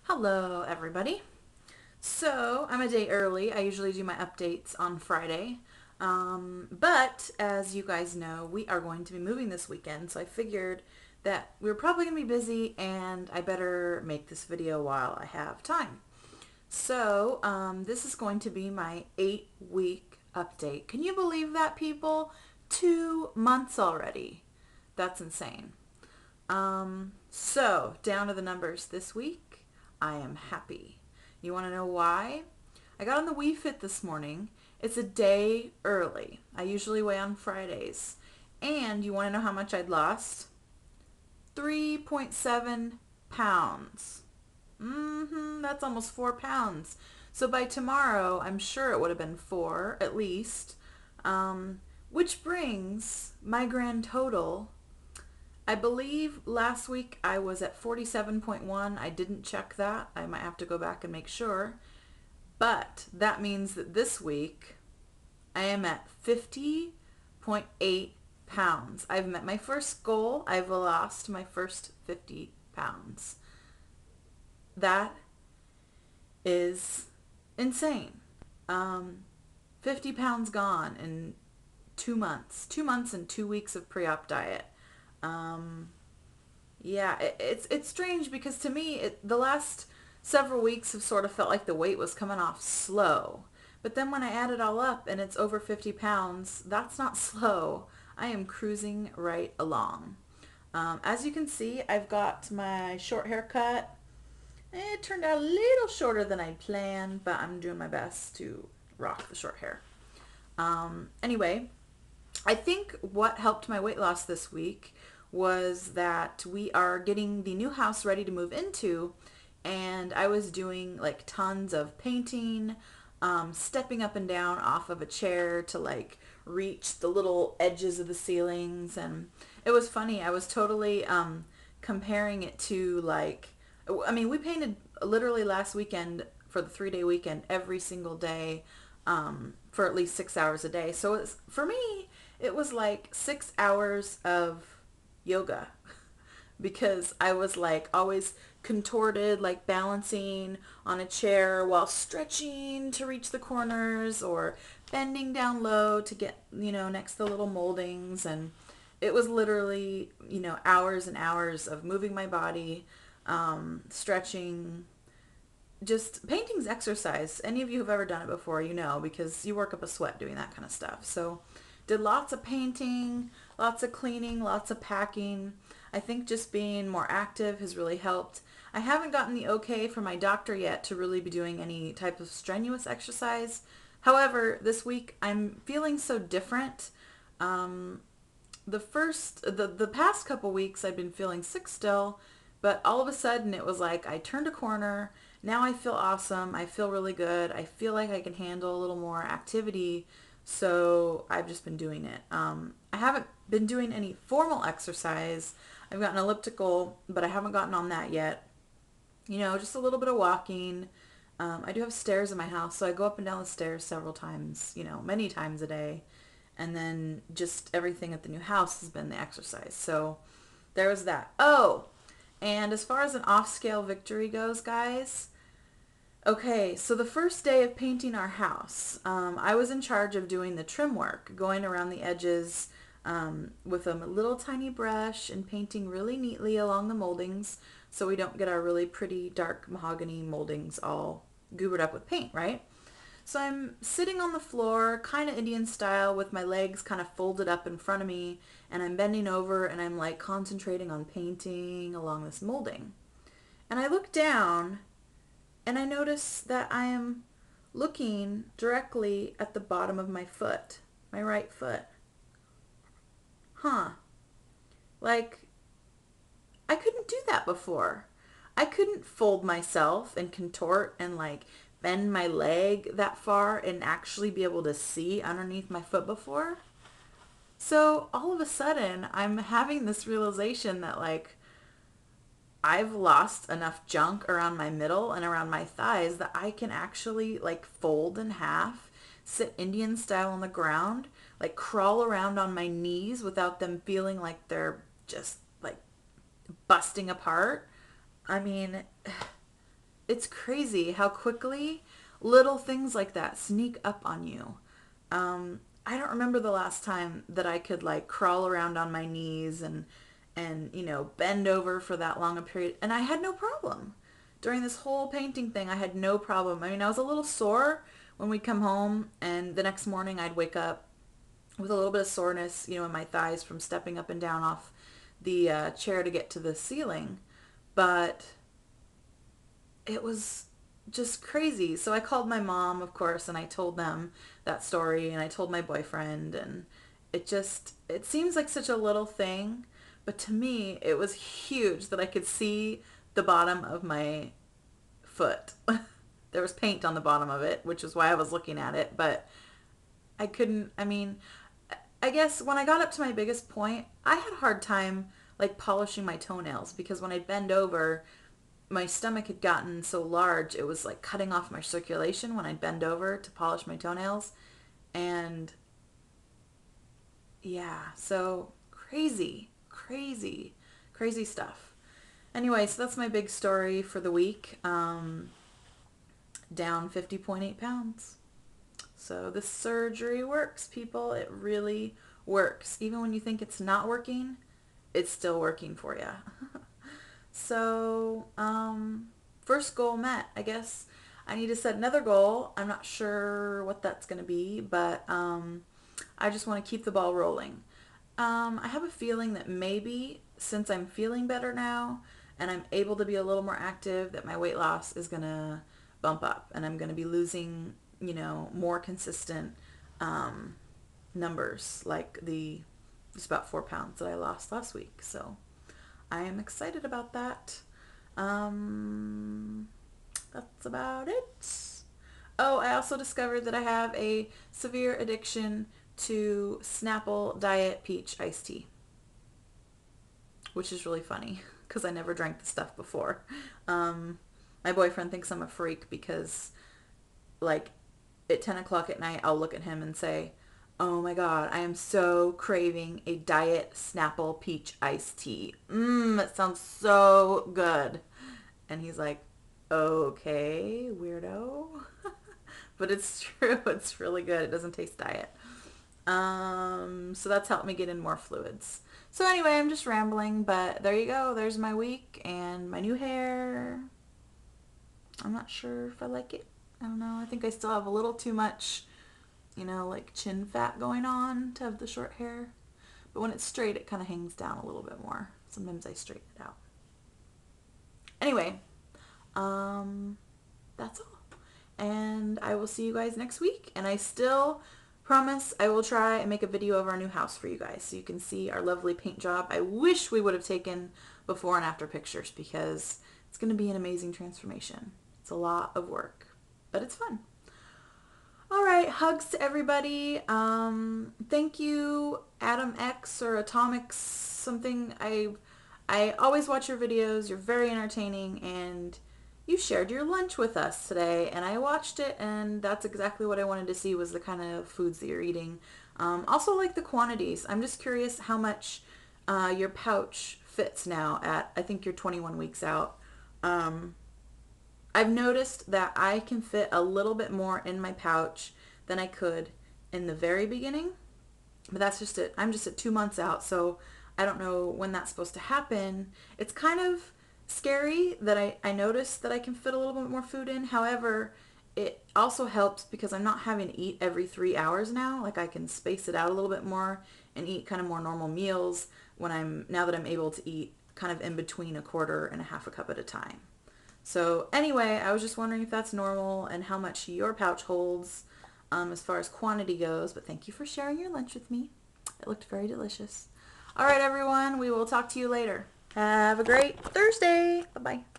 Hello, everybody. So, I'm a day early. I usually do my updates on Friday. But as you guys know, we are going to be moving this weekend. So I figured that we are probably going to be busy and I better make this video while I have time. So, this is going to be my 8-week update. Can you believe that, people? 2 months already. That's insane. So down to the numbers this week. I am happy. You want to know why? I got on the Wii Fit this morning. It's a day early. I usually weigh on Fridays. And you want to know how much I'd lost? 3.7 pounds. That's almost 4 pounds. So by tomorrow, I'm sure it would have been 4 at least. Which brings my grand total. I believe last week I was at 47.1. I didn't check that. I might have to go back and make sure. But that means that this week I am at 50.8 pounds. I've met my first goal. I've lost my first 50 pounds. That is insane. 50 pounds gone in 2 months. 2 months and 2 weeks of pre-op diet. Yeah, it's strange because to me, the last several weeks have sort of felt like the weight was coming off slow. But then when I add it all up and it's over 50 pounds, that's not slow. I am cruising right along. As you can see, I've got my short haircut. It turned out a little shorter than I'd planned, but I'm doing my best to rock the short hair. Anyway, I think what helped my weight loss this week was that we are getting the new house ready to move into, and I was doing like tons of painting, stepping up and down off of a chair to like reach the little edges of the ceilings. And it was funny. I was totally comparing it to like, I mean, we painted literally last weekend for the 3-day weekend every single day for at least 6 hours a day. So it's, for me, it was like 6 hours of yoga because I was like always contorted, like balancing on a chair while stretching to reach the corners or bending down low to get, next to the little moldings. And it was literally, hours and hours of moving my body, stretching. Just painting's exercise. Any of you who've ever done it before, because you work up a sweat doing that kind of stuff. So did lots of painting, lots of cleaning, lots of packing. I think just being more active has really helped. I haven't gotten the okay from my doctor yet to really be doing any type of strenuous exercise. However, this week I'm feeling so different. The past couple weeks I've been feeling sick still, but all of a sudden it was like I turned a corner. Now I feel awesome. I feel really good. I feel like I can handle a little more activity. So I've just been doing it. I haven't been doing any formal exercise. I've got an elliptical, but I haven't gotten on that yet. Just a little bit of walking. I do have stairs in my house, so I go up and down the stairs several times, many times a day. And then just everything at the new house has been the exercise. So there was that. Oh, and as far as an off-scale victory goes, guys, okay, so the first day of painting our house, I was in charge of doing the trim work, going around the edges with a little tiny brush and painting really neatly along the moldings so we don't get our really pretty dark mahogany moldings all goobered up with paint, right? So I'm sitting on the floor, kind of Indian style, with my legs kind of folded up in front of me, and I'm bending over and I'm like concentrating on painting along this molding. And I look down and I notice that I am looking directly at the bottom of my foot, my right foot. Like, I couldn't do that before. I couldn't fold myself and contort and like bend my leg that far and actually be able to see underneath my foot before. So all of a sudden, I'm having this realization that like I've lost enough junk around my middle and around my thighs that I can actually like fold in half, sit Indian style on the ground, like crawl around on my knees without them feeling like they're just like busting apart. I mean, it's crazy how quickly little things like that sneak up on you. I don't remember the last time that I could like crawl around on my knees and bend over for that long a period, and I had no problem. During this whole painting thing, I had no problem. I mean, I was a little sore when we'd come home, and the next morning I'd wake up with a little bit of soreness, in my thighs from stepping up and down off the chair to get to the ceiling. But it was just crazy. So I called my mom, of course, and I told them that story, and I told my boyfriend, and it seems like such a little thing, but to me, it was huge that I could see the bottom of my foot. There was paint on the bottom of it, which is why I was looking at it, but I mean, I guess when I got up to my biggest point, I had a hard time like polishing my toenails because when I bend over, my stomach had gotten so large, it was like cutting off my circulation when I'd bend over to polish my toenails. And yeah, so crazy, crazy, crazy stuff. Anyway, so that's my big story for the week. Down 50.8 pounds. So the surgery works, people. It really works. Even when you think it's not working, it's still working for you. So, first goal met. I guess I need to set another goal. I'm not sure what that's going to be, but I just want to keep the ball rolling. I have a feeling that maybe since I'm feeling better now and I'm able to be a little more active, that my weight loss is going to bump up and I'm going to be losing, more consistent numbers like just about 4 pounds that I lost last week. So I am excited about that. That's about it. Oh, I also discovered that I have a severe addiction to Snapple Diet Peach iced tea, which is really funny because I never drank the stuff before. My boyfriend thinks I'm a freak because, like, at 10 o'clock at night, I'll look at him and say, "Oh my God, I am so craving a Diet Snapple Peach iced tea. It sounds so good." And he's like, "Okay, weirdo." But it's true. It's really good. It doesn't taste diet. So that's helped me get in more fluids. So anyway, I'm just rambling, but there you go. There's my week and my new hair. I'm not sure if I like it. I don't know. I think I still have a little too much, like chin fat going on to have the short hair. But when it's straight, it kind of hangs down a little bit more. Sometimes I straighten it out. Anyway, that's all. And I will see you guys next week. And I still promise I will try and make a video of our new house for you guys so you can see our lovely paint job. I wish we would have taken before and after pictures because it's going to be an amazing transformation. It's a lot of work, but it's fun. All right, hugs to everybody. Thank you, Adam X or Atomics something. I always watch your videos. You're very entertaining, and you shared your lunch with us today, and I watched it, and that's exactly what I wanted to see was the kind of foods that you're eating. Also, like the quantities. I'm just curious how much your pouch fits now at, I think you're 21 weeks out. I've noticed that I can fit a little bit more in my pouch than I could in the very beginning, but that's just it. I'm just at 2 months out, so I don't know when that's supposed to happen. It's kind of scary that I noticed that I can fit a little bit more food in. However, it also helps because I'm not having to eat every 3 hours now. Like I can space it out a little bit more and eat kind of more normal meals now that I'm able to eat kind of in between a quarter and a half a cup at a time. So anyway, I was just wondering if that's normal and how much your pouch holds as far as quantity goes. But thank you for sharing your lunch with me. It looked very delicious. All right, everyone. We will talk to you later. Have a great Thursday. Bye-bye.